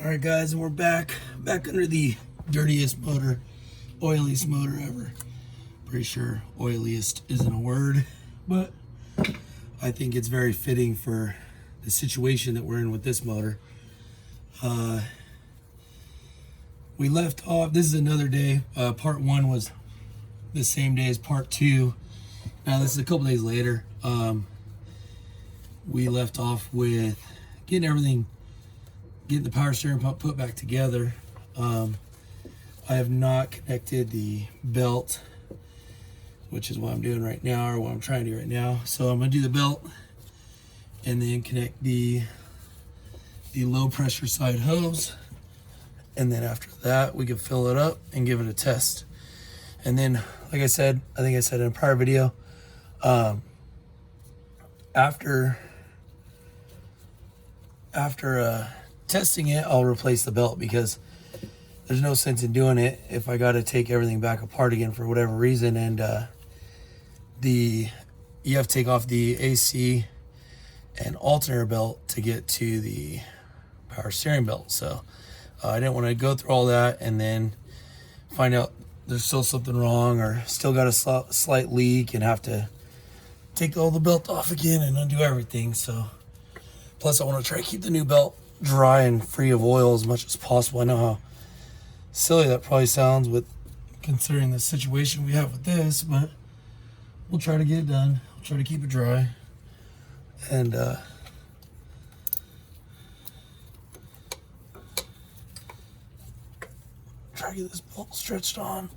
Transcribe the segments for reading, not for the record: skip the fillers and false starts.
Alright guys, and we're back under the dirtiest motor, oiliest motor ever. Pretty sure oiliest isn't a word, but I think it's very fitting for the situation that we're in with this motor. We left off, this is another day. Part one was the same day as part two. Now this is a couple days later. We left off with getting the power steering pump put back together. I have not connected the belt, which is what I'm doing right now, or what I'm trying to do right now. So I'm gonna do the belt and then connect the low pressure side hose. And then after that, we can fill it up and give it a test. And then, like I said, I think I said in a prior video, after testing it, I'll replace the belt, because there's no sense in doing it if I got to take everything back apart again for whatever reason. And you have to take off the AC and alternator belt to get to the power steering belt. So I didn't want to go through all that and then find out there's still something wrong, or still got a slight leak and have to take all the belt off again and undo everything. So plus I want to try to keep the new belt dry and free of oil as much as possible. I know how silly that probably sounds with considering the situation we have with this, but we'll try to get it done. We'll try to keep it dry and try to get this bolt stretched on.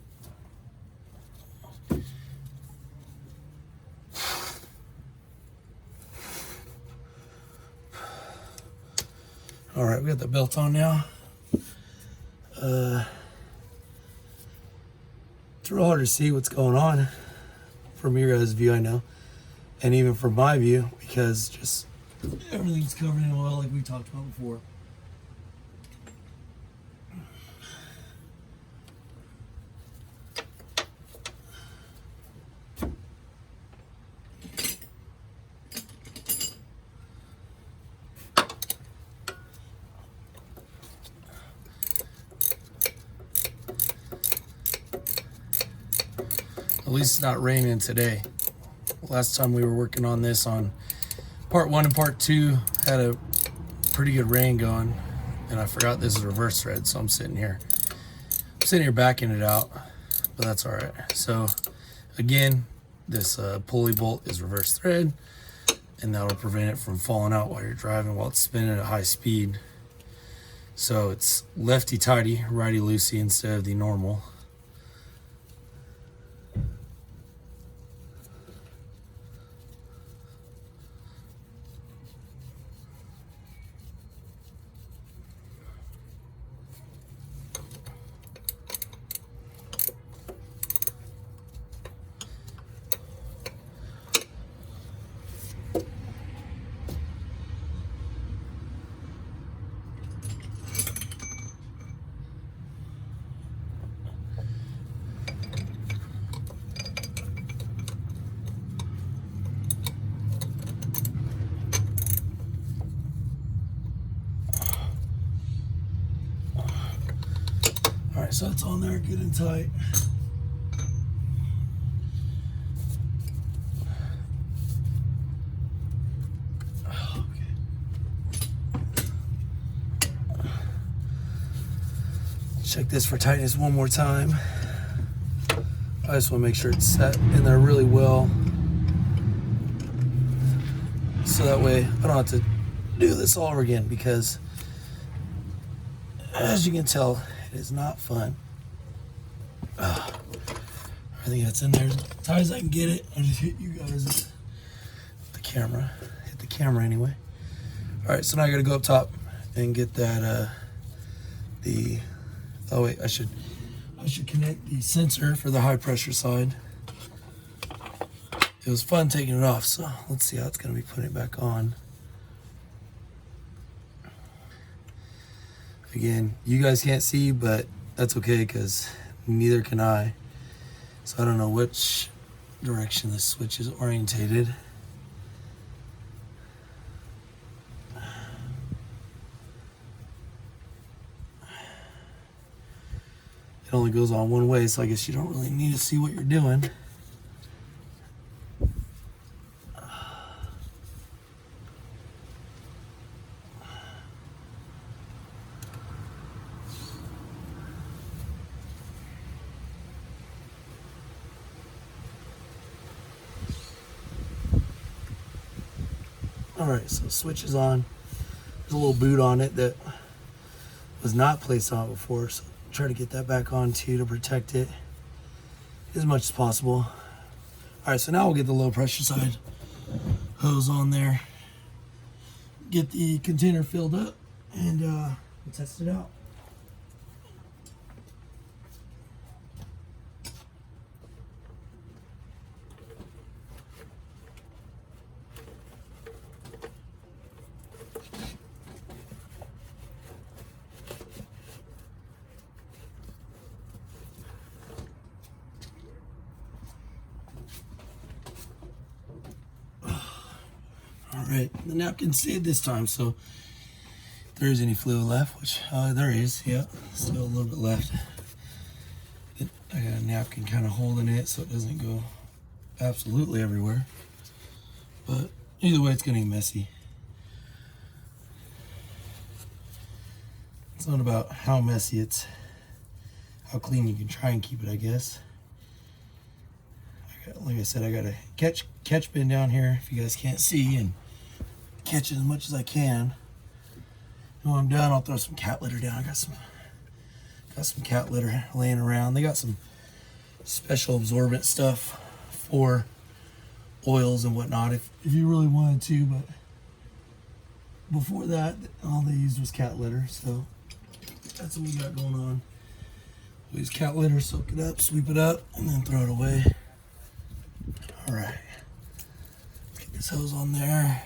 All right, we got the belt on now. It's real hard to see what's going on from your guys' view, I know, and even from my view, because just everything's covered in oil like we talked about before. At least it's not raining today. Last time we were working on this on part one and part two, had a pretty good rain going, and I forgot this is reverse thread, so I'm sitting here backing it out, but that's all right. So again, this pulley bolt is reverse thread, and that'll prevent it from falling out while you're driving while it's spinning at high speed. So it's lefty tighty, righty loosey instead of the normal. All right, so it's on there good and tight. Check this for tightness one more time. I just want to make sure it's set in there really well, so that way I don't have to do this all over again, because as you can tell, it is not fun. I think that's in there as tight as I can get it. I just hit you guys with the camera. Hit the camera anyway. All right, so now I gotta go up top and get that oh wait, I should connect the sensor for the high pressure side. It was fun taking it off, so let's see how it's gonna be putting it back on. Again, you guys can't see, but that's okay, because neither can I. So I don't know which direction the switch is orientated. it only goes on one way, so I guess you don't really need to see what you're doing. All right, so switch is on. There's a little boot on it that was not placed on it before, so try to get that back on too to protect it as much as possible. All right, so now we'll get the low pressure side hose on there, get the container filled up, and we'll test it out. All right, the napkin stayed this time, so if there is any fluid left, which there is, yeah, still a little bit left. I got a napkin kind of holding it so it doesn't go absolutely everywhere. But either way, it's getting messy. It's not about how messy, it's how clean you can try and keep it, I guess. Like I said, I got a catch bin down here if you guys can't see, and catch it as much as I can. And when I'm done, I'll throw some cat litter down. I got some cat litter laying around. They got some special absorbent stuff for oils and whatnot if you really wanted to, but before that, all they used was cat litter, so that's what we got going on. We use cat litter, soak it up, sweep it up, and then throw it away. All right, let's get this hose on there.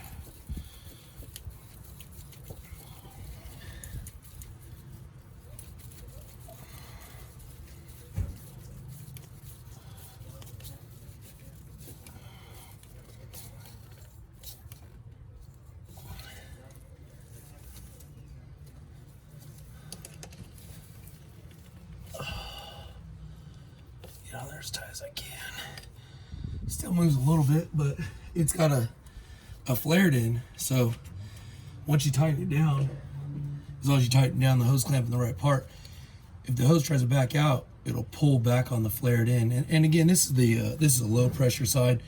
Get on there as tight as I can. Still moves a little bit, but it's got a flared end, so once you tighten it down, as long as you tighten down the hose clamp in the right part, if the hose tries to back out, it'll pull back on the flared end. And again, this is a low pressure side.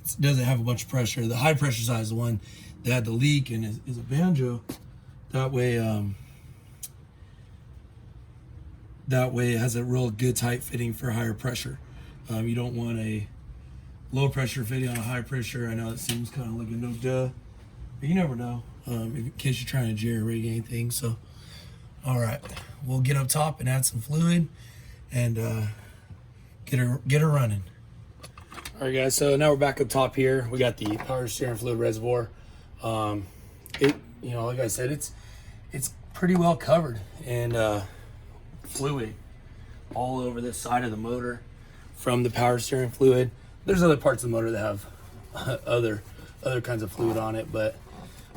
It doesn't have a bunch of pressure. The high pressure side is the one that had the leak and is a banjo. That way it has a real good tight fitting for higher pressure. You don't want a low pressure fitting on a high pressure. I know it seems kind of like a no duh, but you never know in case you're trying to jerry rig anything. So, all right, we'll get up top and add some fluid and get her running. All right, guys. So now we're back up top here. We got the power steering fluid reservoir. Like I said, it's pretty well covered and fluid all over this side of the motor from the power steering fluid. There's other parts of the motor that have other kinds of fluid on it, but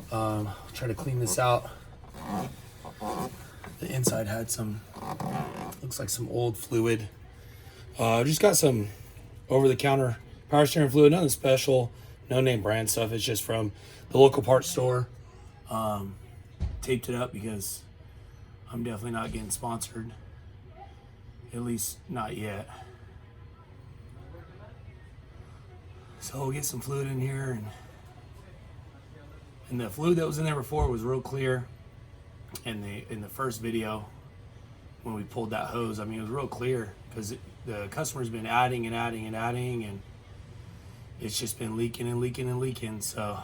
try to clean this out. The inside had looks like some old fluid. Just got some over-the-counter power steering fluid, nothing special, no name brand stuff. It's just from the local parts store. Taped it up because I'm definitely not getting sponsored, at least not yet. So we'll get some fluid in here, and the fluid that was in there before was real clear. In the first video, when we pulled that hose, I mean, it was real clear because the customer's been adding and adding and adding, and it's just been leaking and leaking and leaking. So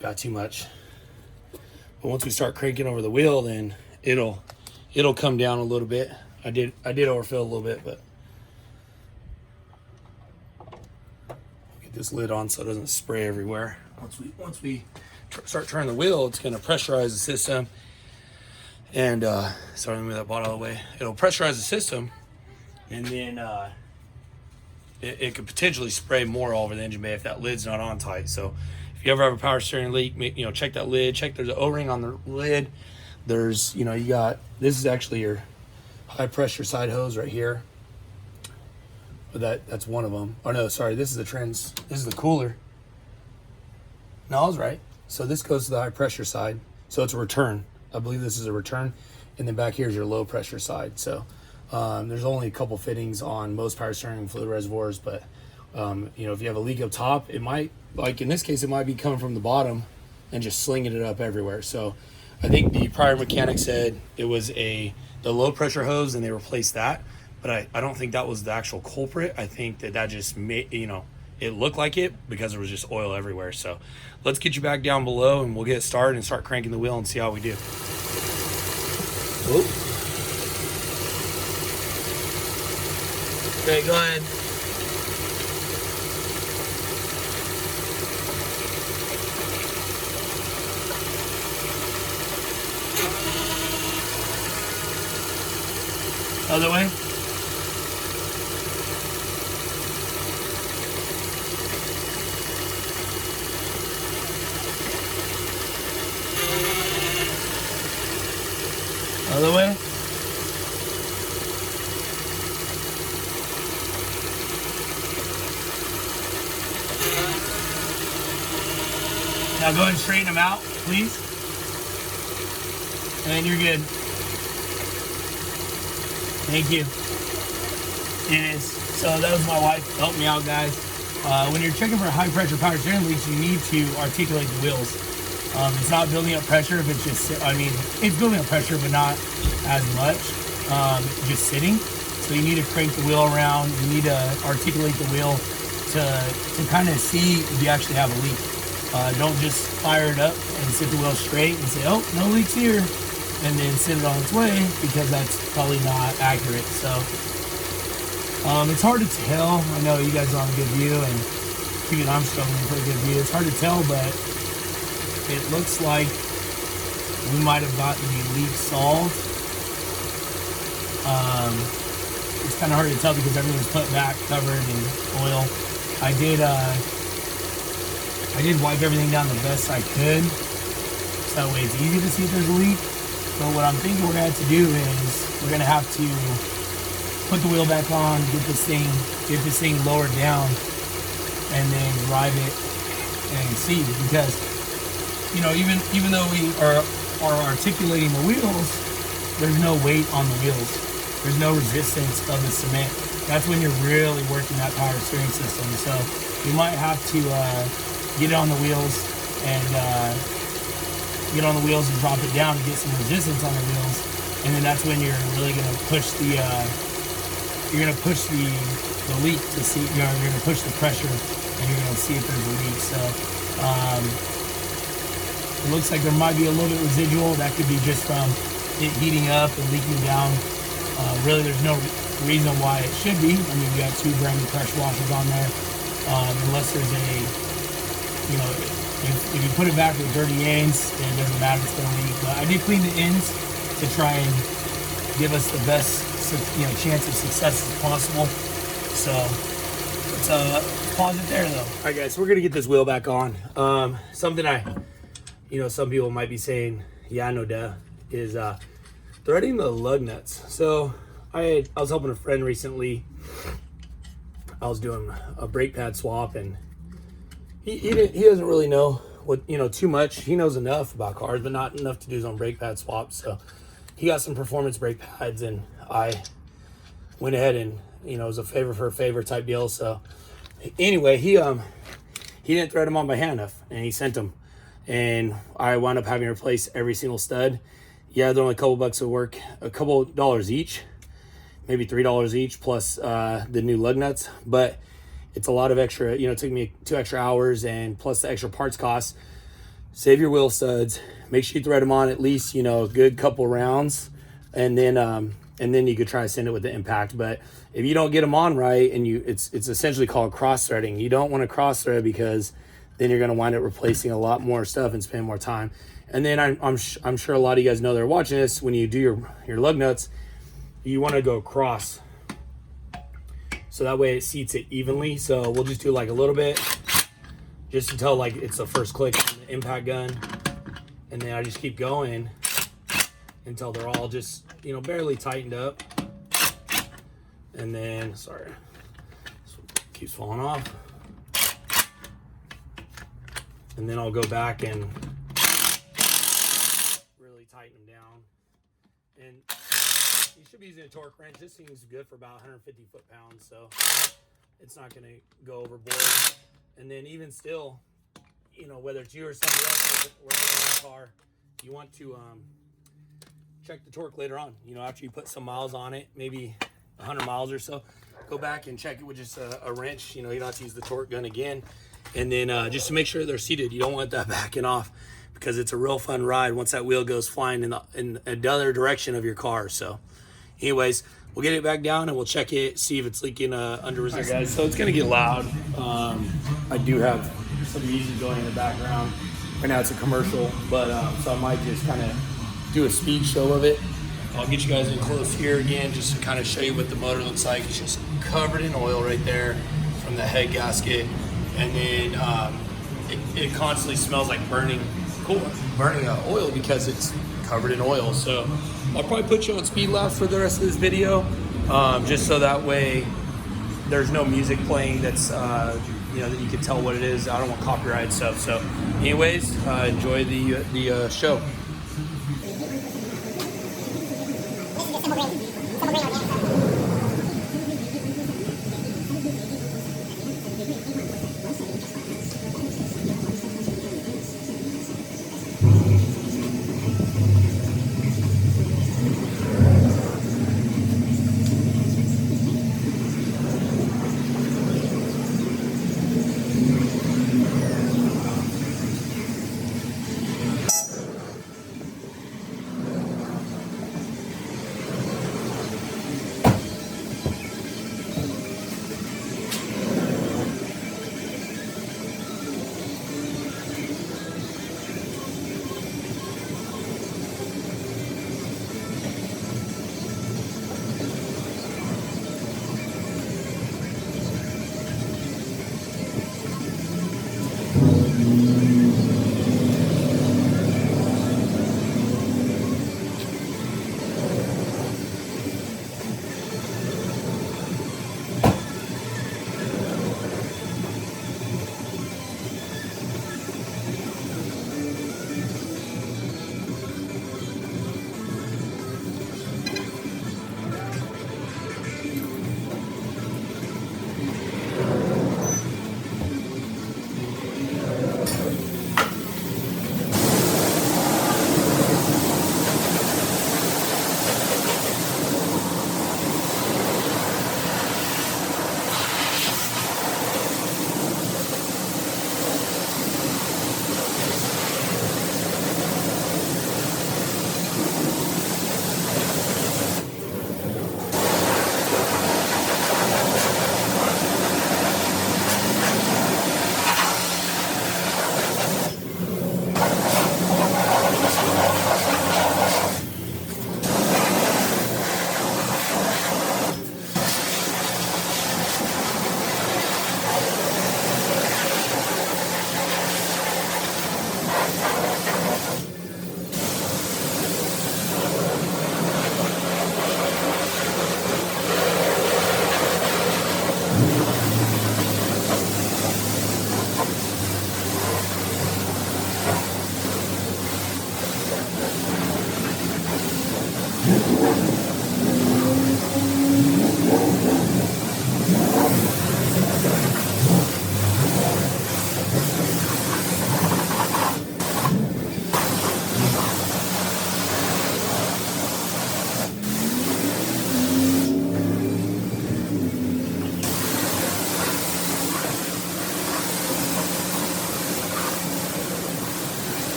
got too much. But once we start cranking over the wheel, then it'll come down a little bit. I did overfill a little bit, but get this lid on so it doesn't spray everywhere. Once we start turning the wheel, it's going to pressurize the system. And sorry, let me move that bottle out of the way. It'll pressurize the system, and then it could potentially spray more all over the engine bay if that lid's not on tight. So if if you ever have a power steering leak, check that lid. Check there's an O-ring on the lid. There's, you got, this is actually your high pressure side hose right here. That's one of them. Oh no, sorry, this is this is the cooler. No, I was right. So this goes to the high pressure side. So it's a return. I believe this is a return. And then back here is your low pressure side. So there's only a couple fittings on most power steering fluid reservoirs, but if you have a leak up top, it might, like in this case, it might be coming from the bottom and just slinging it up everywhere. So I think the prior mechanic said it was the low pressure hose and they replaced that, but I don't think that was the actual culprit. I think that just made, it looked like it because there was just oil everywhere. So let's get you back down below and we'll get started and start cranking the wheel and see how we do. Whoop. Okay, go ahead. Other way. Other way. Now go ahead and straighten them out, please. And you're good. Thank you. So that was my wife. Help me out, guys. When you're checking for high pressure power steering leaks, you need to articulate the wheels. It's not building up pressure if it's just, it's building up pressure, but not as much, just sitting. So you need to crank the wheel around. You need to articulate the wheel to kind of see if you actually have a leak. Don't just fire it up and sit the wheel straight and say, oh, no leaks here, and then send it on its way, because that's probably not accurate. So it's hard to tell. I know you guys are on a good view, and even I'm struggling for a good view. It's hard to tell, but it looks like we might have gotten the leak solved. It's kind of hard to tell because everything's put back, covered in oil. I did wipe everything down the best I could, so that way it's easy to see if there's a leak. But what I'm thinking we're gonna have to do is we're gonna have to put the wheel back on, get this thing lowered down, and then drive it and see. Because even though we are articulating the wheels, there's no weight on the wheels. There's no resistance of the cement. That's when you're really working that power steering system. So you might have to get it on the wheels and drop it down to get some resistance on the wheels, and then that's when you're really going to push the leak to see, you're going to push the pressure, and you're going to see if there's a leak. So it looks like there might be a little bit residual. That could be just from it heating up and leaking down. Really, there's no reason why it should be. I mean, we got 2 brand new pressure washers on there, unless there's if you put it back with dirty ends, then it doesn't matter, it's going to leak. But I did clean the ends to try and give us the best chance of success as possible. So let's pause it there though. All right, guys, so we're going to get this wheel back on. Something some people might be saying, yeah, no duh, is threading the lug nuts. So I was helping a friend recently. I was doing a brake pad swap, and he doesn't really know too much. He knows enough about cars, but not enough to do his own brake pad swap. So he got some performance brake pads, and I went ahead and it was a favor for a favor type deal. So anyway, he didn't thread them on by hand enough, and he sent them, and I wound up having to replace every single stud. Yeah, they're only a couple bucks of work, a couple dollars each, maybe $3 each, plus the new lug nuts. But it's a lot of extra, it took me 2 extra hours, and plus the extra parts costs. Save your wheel studs. Make sure you thread them on at least, a good couple rounds, and then you could try to send it with the impact. But if you don't get them on right, and it's essentially called cross threading. You don't want to cross thread, because then you're going to wind up replacing a lot more stuff and spend more time. And then I'm sure a lot of you guys know that are watching this, when you do your lug nuts, you want to go cross, so that way it seats it evenly. So we'll just do like a little bit, just until like it's the first click on the impact gun, and then I just keep going until they're all just, you know, barely tightened up. And then, sorry, this keeps falling off. And then I'll go back and really tighten them down. And you should be using a torque wrench. This thing's good for about 150 foot-pounds, so it's not going to go overboard. And then even still, you know, whether it's you or somebody else working on the car, you want to check the torque later on. You know, after you put some miles on it, maybe 100 miles or so, go back and check it with just a wrench. You know, you don't have to use the torque gun again. And then just to make sure they're seated, you don't want that backing off, because it's a real fun ride once that wheel goes flying in the other direction of your car. So anyways, we'll get it back down and we'll check it, see if it's leaking under resistance. All right, guys, so it's going to get loud. I do have some music going in the background. Right now it's a commercial, but so I might just kind of do a speed show of it. I'll get you guys in close here again just to kind of show you what the motor looks like. It's just covered in oil right there from the head gasket. And then it constantly smells like burning oil because it's covered in oil. So I'll probably put you on speed laps for the rest of this video, just so that way there's no music playing that's you know, that you can tell what it is. I don't want copyright stuff. So anyways, enjoy the show.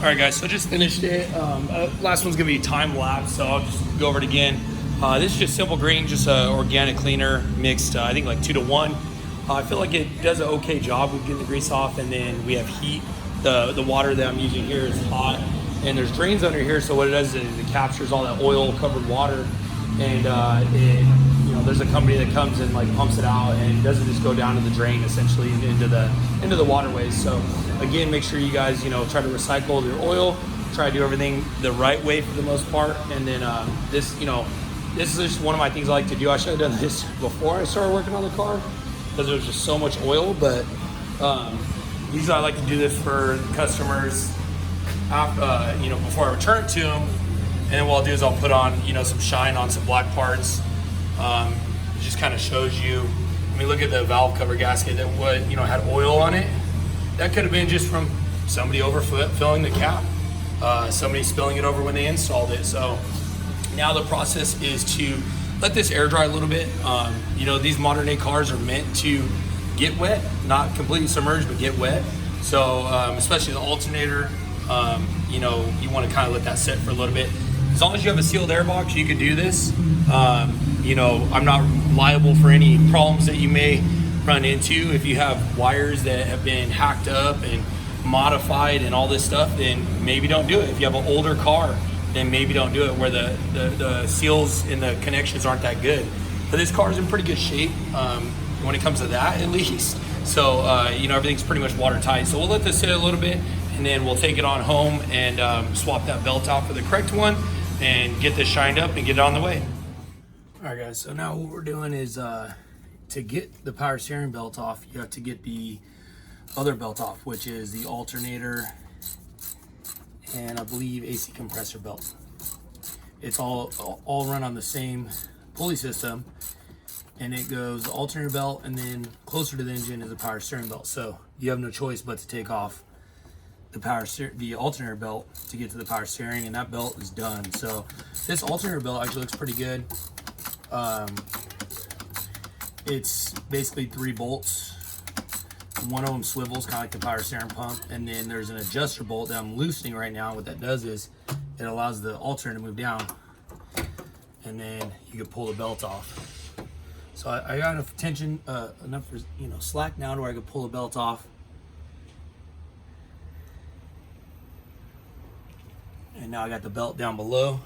All right, guys, so just finished it. Last one's gonna be time lapse, so I'll just go over it again. This is just simple green, just an organic cleaner mixed, I think like 2 to 1. I feel like it does an okay job with getting the grease off, and then we have heat. The water that I'm using here is hot, and there's drains under here, so what it does is it captures all that oil-covered water, and there's a company that comes and like pumps it out, and it doesn't just go down to the drain, essentially into the waterways. So again, make sure you guys try to recycle your oil, try to do everything the right way for the most part, and then this is just one of my things I like to do. I should have done this before I started working on the car because there was just so much oil, but usually I like to do this for customers before I return it to them. And then what I'll do is I'll put on some shine on some black parts. It just kind of shows you. I mean, look at the valve cover gasket that had oil on it. That could have been just from somebody overfilling the cap, somebody spilling it over when they installed it. So now the process is to let this air dry a little bit. These modern day cars are meant to get wet, not completely submerged, but get wet. So especially the alternator, you want to kind of let that sit for a little bit. As long as you have a sealed air box, you can do this. I'm not liable for any problems that you may run into. If you have wires that have been hacked up and modified and all this stuff, then maybe don't do it. If you have an older car, then maybe don't do it where the seals and the connections aren't that good. But this car is in pretty good shape when it comes to that, at least. So, everything's pretty much watertight. So we'll let this sit a little bit, and then we'll take it on home and swap that belt out for the correct one and get this shined up and get it on the way. All right, guys, so now what we're doing is to get the power steering belt off, you have to get the other belt off, which is the alternator and I believe AC compressor belt. It's all run on the same pulley system, and it goes the alternator belt, and then closer to the engine is the power steering belt. So you have no choice but to take off the alternator belt to get to the power steering, and that belt is done. So this alternator belt actually looks pretty good. It's basically 3 bolts. One of them swivels, kind of like the power steering pump, and then there's an adjuster bolt that I'm loosening right now. What that does is it allows the alternator to move down, and then you can pull the belt off. So I got enough tension, enough slack now to where I can pull the belt off. And now I got the belt down below,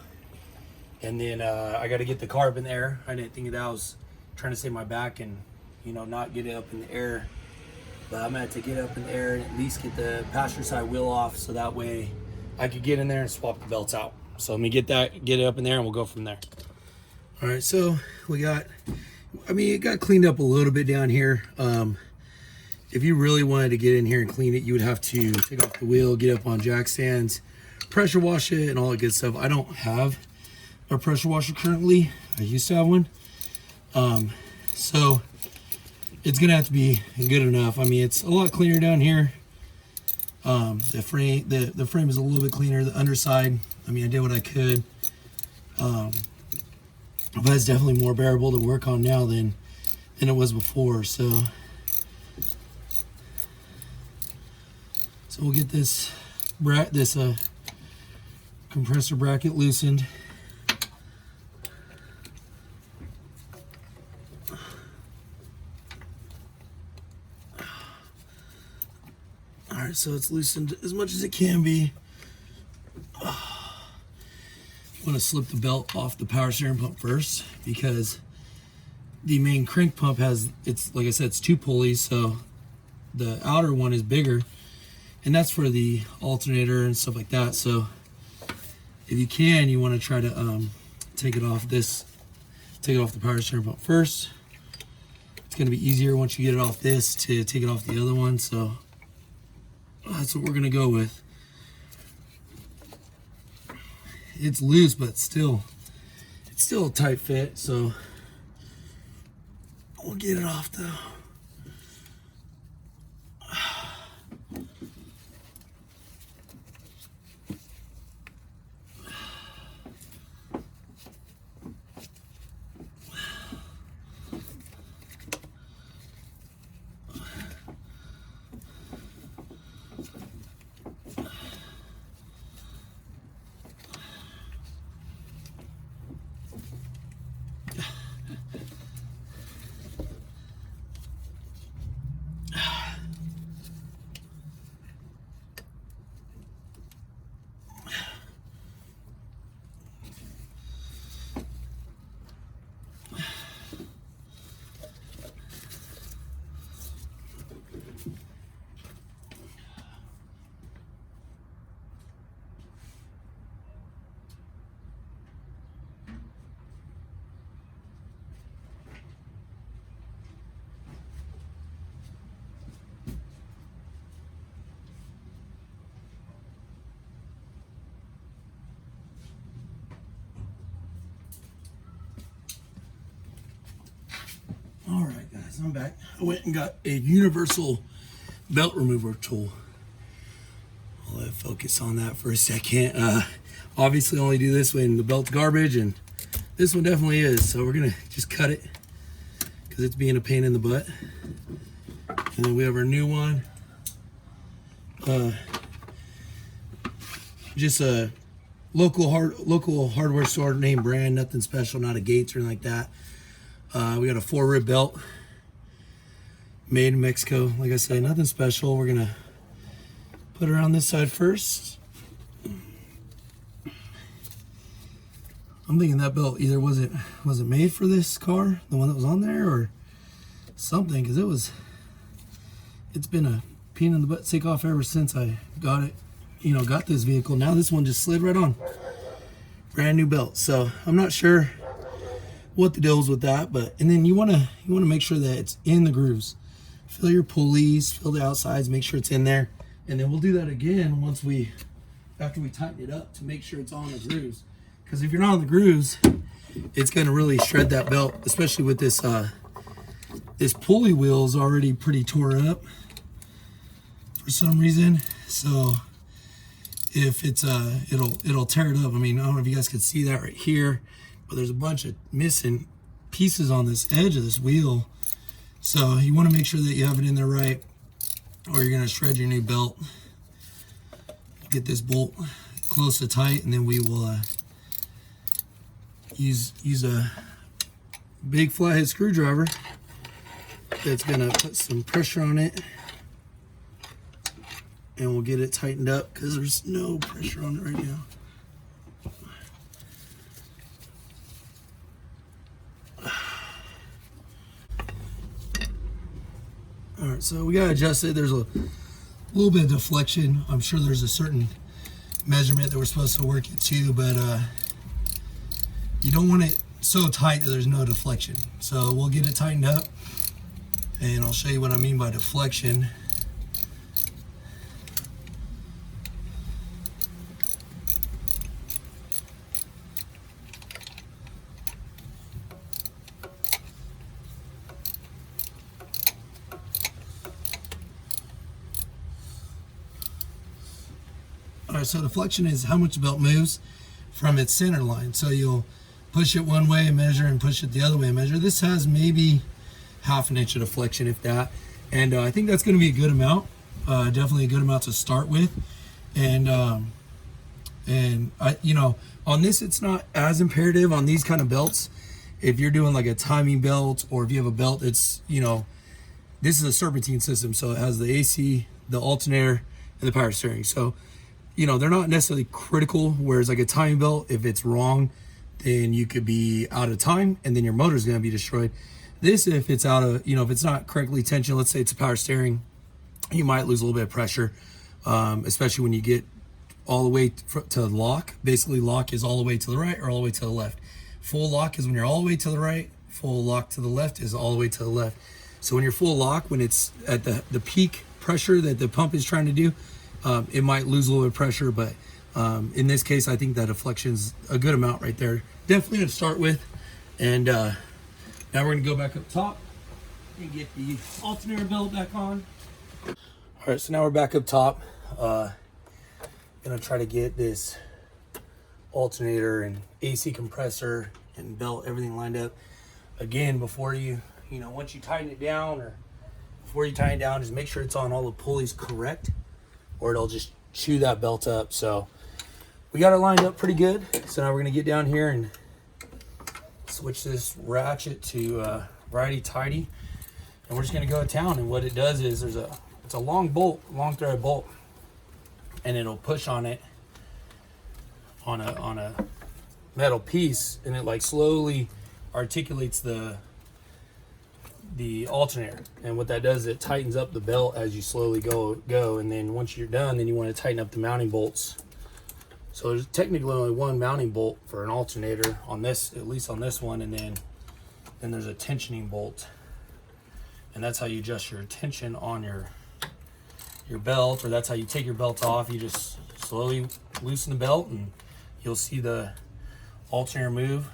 and then I got to get the car up in the air. I didn't think that I was trying to save my back and not get it up in the air, but I'm gonna have to get up in the air and at least get the passenger side wheel off, so that way I could get in there and swap the belts out. So let me get it up in there, and we'll go from there. All right, so it got cleaned up a little bit down here. If you really wanted to get in here and clean it, you would have to take off the wheel, get up on jack stands, pressure wash it, and all that good stuff. I don't have a pressure washer currently. I used to have one. So it's gonna have to be good enough. I mean, it's a lot cleaner down here. The frame is a little bit cleaner. The underside, I mean, I did what I could. But it's definitely more bearable to work on now than it was before. So we'll get this compressor bracket loosened. All right, so it's loosened as much as it can be. You want to slip the belt off the power steering pump first, because the main crank pump like I said, it's 2 pulleys, so the outer one is bigger, and that's for the alternator and stuff like that. So if you can, you want to try to take it off the power steering pump first. It's going to be easier once you get it off this to take it off the other one. So that's what we're going to go with. It's loose, but it's still a tight fit, so we'll get it off though. So I'm back. I went and got a universal belt remover tool. I'll let focus on that for a second. Obviously only do this when the belt's garbage, and this one definitely is. So we're gonna just cut it because it's being a pain in the butt. And then we have our new one. Just a local hardware store, name brand, nothing special, not a Gates or anything like that. We got a 4-rib belt, made in Mexico. Like I said, nothing special. We're gonna put her on this side first. I'm thinking that belt either wasn't made for this car, the one that was on there, or something, because it's been a pain in the butt to take off ever since I got it. Got this vehicle. Now this one just slid right on. Brand new belt. So I'm not sure what the deal is with that, and then you wanna make sure that it's in the grooves. Fill your pulleys, fill the outsides, make sure it's in there. And then we'll do that again after we tighten it up to make sure it's on the grooves. Because if you're not on the grooves, it's gonna really shred that belt, especially with this this pulley wheel is already pretty tore up for some reason. So if it's it'll tear it up. I mean, I don't know if you guys can see that right here, but there's a bunch of missing pieces on this edge of this wheel. So you want to make sure that you have it in there right, or you're gonna shred your new belt. Get this bolt close to tight, and then we will use a big flathead screwdriver that's gonna put some pressure on it, and we'll get it tightened up because there's no pressure on it right now. All right, so we gotta adjust it. There's a little bit of deflection. I'm sure there's a certain measurement that we're supposed to work it to, but you don't want it so tight that there's no deflection. So we'll get it tightened up, and I'll show you what I mean by deflection. All right, so deflection is how much the belt moves from its center line. So you'll push it one way and measure, and push it the other way and measure. This has maybe ½ an inch of deflection, if that. And I think that's going to be a good amount. Definitely a good amount to start with. And on this, it's not as imperative on these kind of belts. If you're doing like a timing belt, or if you have a belt that's, this is a serpentine system, so it has the AC, the alternator, and the power steering. So they're not necessarily critical, whereas like a timing belt, if it's wrong, then you could be out of time, and then your motor is going to be destroyed. This, if it's out of, if it's not correctly tensioned, let's say it's a power steering, you might lose a little bit of pressure, especially when you get all the way to lock. Basically, lock is all the way to the right or all the way to the left. Full lock is when you're all the way to the right. Full lock to the left is all the way to the left. So when you're full lock, when it's at the peak pressure that the pump is trying to do, it might lose a little bit of pressure, but in this case, I think that deflection's a good amount right there. Definitely to start with. And now we're gonna go back up top and get the alternator belt back on. All right, so now we're back up top. Gonna try to get this alternator and AC compressor and belt, everything lined up. Again, before once you tighten it down, or before you tighten it down, just make sure it's on all the pulleys correct, or it'll just chew that belt up. So we got it lined up pretty good. So now we're gonna get down here and switch this ratchet to righty-tighty, and we're just gonna go to town. And what it does is it's a long bolt, long thread bolt, and it'll push on it on a metal piece, and it like slowly articulates the alternator. And what that does is it tightens up the belt as you slowly go, and then once you're done, then you want to tighten up the mounting bolts. So there's technically only one mounting bolt for an alternator on this, at least on this one, and then there's a tensioning bolt, and that's how you adjust your tension on your belt, or that's how you take your belt off. You just slowly loosen the belt, and you'll see the alternator move.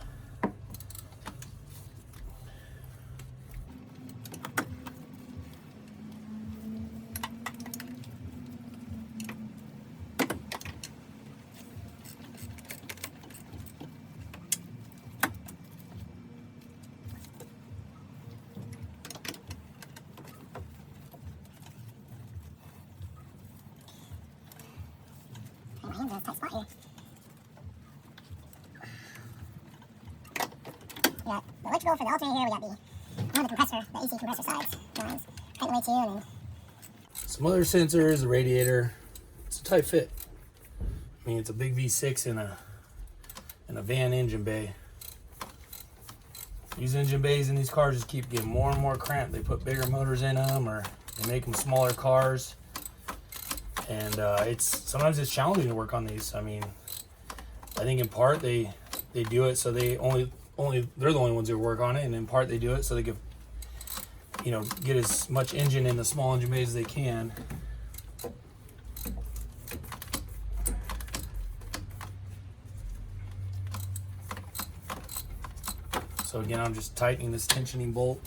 We got the electrical for the alternator here. We got the compressor, the AC compressor sides lines right away too, and then some other sensors, the radiator. It's a tight fit. I mean, it's a big V6 in a van engine bay. These engine bays in these cars just keep getting more and more cramped. They put bigger motors in them, or they make them smaller cars. And sometimes it's challenging to work on these. I mean, I think in part they do it so they're the only ones who work on it, and in part they do it so they can, get as much engine in the small engine bays as they can. So again, I'm just tightening this tensioning bolt.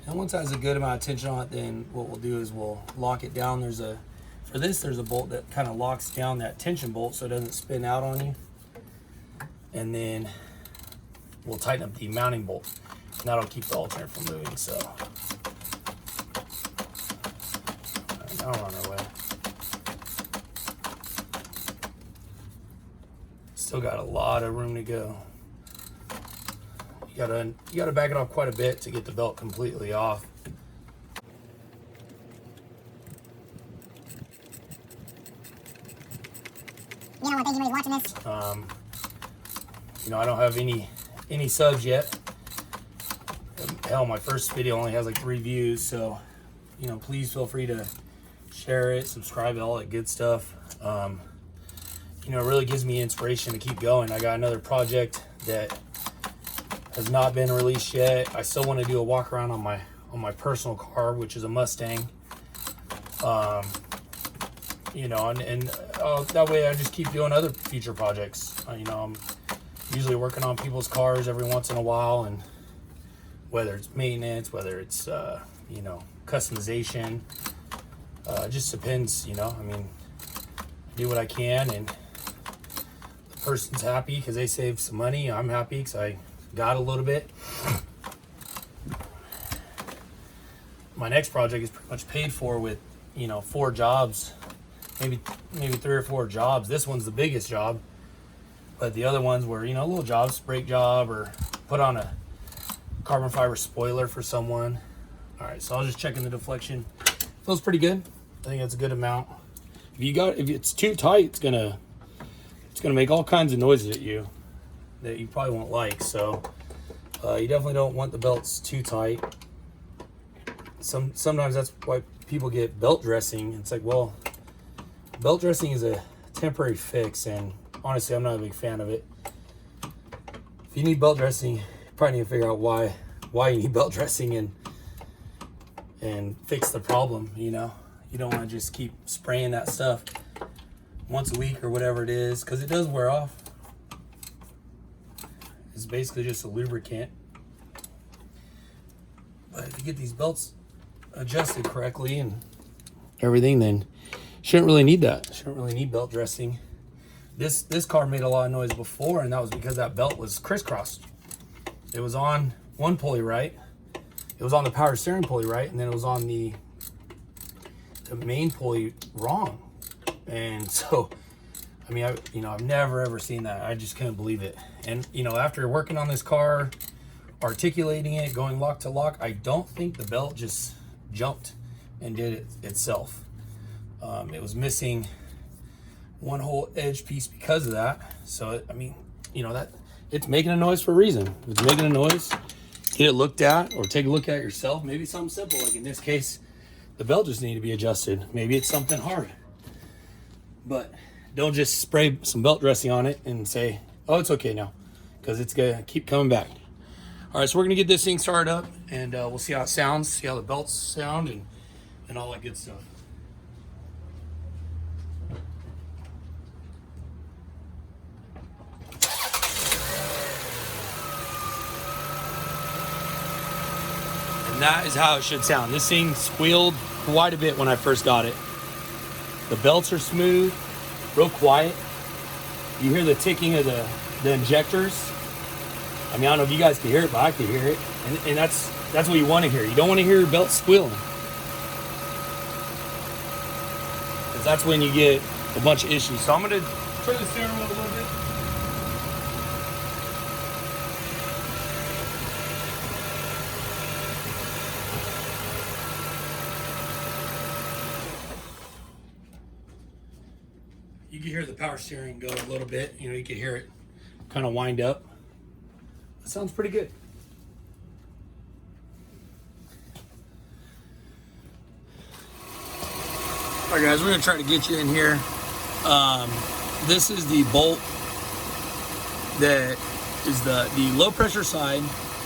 And once it has a good amount of tension on it, then what we'll do is we'll lock it down. There's a bolt that kind of locks down that tension bolt so it doesn't spin out on you. And then we'll tighten up the mounting bolt. And that'll keep the alternator from moving. So now we're on our way. Still got a lot of room to go. You gotta back it off quite a bit to get the belt completely off. thank you for watching this. I don't have any subs yet. Hell, my first video only has like 3 views, so please feel free to share it, subscribe, all that good stuff. It really gives me inspiration to keep going. I got another project that has not been released yet. I still want to do a walk around on my personal car, which is a Mustang. That way I just keep doing other future projects. I'm usually working on people's cars every once in a while, and whether it's maintenance, whether it's customization, it just depends. I do what I can, and the person's happy because they saved some money. I'm happy because I got a little bit. My next project is pretty much paid for with 4 jobs, maybe 3 or 4 jobs. This one's the biggest job, but the other ones were little jobs, brake job, or put on a carbon fiber spoiler for someone. All right, so I was just checking the deflection. Feels pretty good. I think that's a good amount. If it's too tight, it's gonna make all kinds of noises at you that you probably won't like. So you definitely don't want the belts too tight. Sometimes that's why people get belt dressing. It's like, well, belt dressing is a temporary fix, and honestly, I'm not a big fan of it. If you need belt dressing, you probably need to figure out why you need belt dressing and fix the problem. You don't want to just keep spraying that stuff once a week or whatever it is, because it does wear off. It's basically just a lubricant. But if you get these belts adjusted correctly and everything, then you shouldn't really need that. Shouldn't really need belt dressing. This car made a lot of noise before, and that was because that belt was crisscrossed. It was on one pulley right, it was on the power steering pulley right, and then it was on the main pulley wrong. And so, I've never ever seen that. I just couldn't believe it. And after working on this car, articulating it, going lock to lock, I don't think the belt just jumped and did it itself. It was missing one whole edge piece because of that. So that it's making a noise for a reason. If it's making a noise, get it looked at, or take a look at it yourself. Maybe something simple, like in this case, the belt just needed to be adjusted. Maybe it's something hard. But don't just spray some belt dressing on it and say, oh, it's okay now, because it's gonna keep coming back. All right, so we're gonna get this thing started up, and we'll see how it sounds, see how the belts sound, and all that good stuff. And that is how it should sound. This thing squealed quite a bit when I first got it. The belts are smooth, real quiet. You hear the ticking of the injectors. I don't know if you guys can hear it, but I can hear it. And that's what you want to hear. You don't want to hear your belt squealing, because that's when you get a bunch of issues. So I'm going to turn the steering wheel a little bit. You can hear the power steering go a little bit. You know, you can hear it kind of wind up. That sounds pretty good. All right, guys, we're gonna try to get you in here. This is the bolt that is the low pressure side,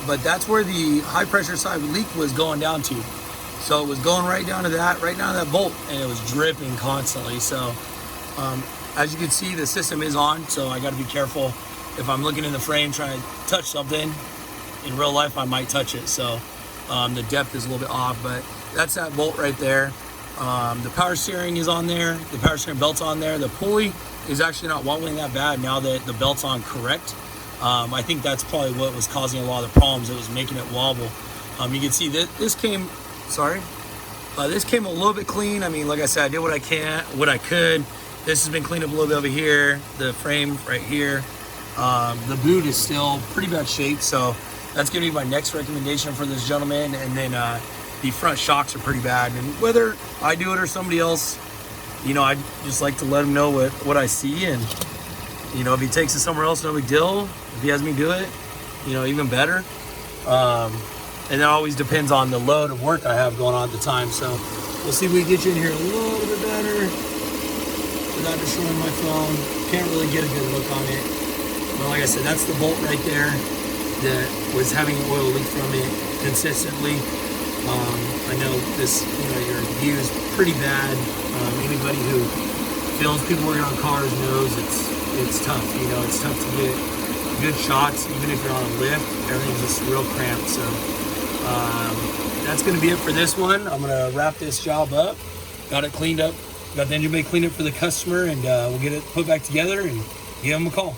but that's where the high pressure side leak was going down to. So it was going right down to that bolt, and it was dripping constantly. So as you can see, the system is on, so I got to be careful. If I'm looking in the frame trying to touch something, in real life I might touch it. So the depth is a little bit off, but that's that bolt right there. The power steering is on there. The power steering belt's on there. The pulley is actually not wobbling that bad now that the belt's on correct. I think that's probably what was causing a lot of the problems. It was making it wobble. You can see that this came a little bit clean. I mean, like I said, I did what I could. This has been cleaned up a little bit over here. The frame right here. The boot is still pretty bad shape, so that's gonna be my next recommendation for this gentleman. And then the front shocks are pretty bad. And whether I do it or somebody else, you know, I just like to let him know what I see. And you know, if he takes it somewhere else, no big deal. If he has me do it, you know, even better. And it always depends on the load of work I have going on at the time. So we'll see if we can get you in here a little bit better without destroying my phone. Can't really get a good look on it. But like I said, that's the bolt right there that was having an oil leak from it consistently. I know this, you know, your view is pretty bad. Anybody who films people working on cars knows it's tough. You know, it's tough to get good shots, even if you're on a lift. Everything's just real cramped. So that's going to be it for this one. I'm going to wrap this job up. Got it cleaned up. Got the engine bay cleaned up for the customer, and we'll get it put back together and give them a call.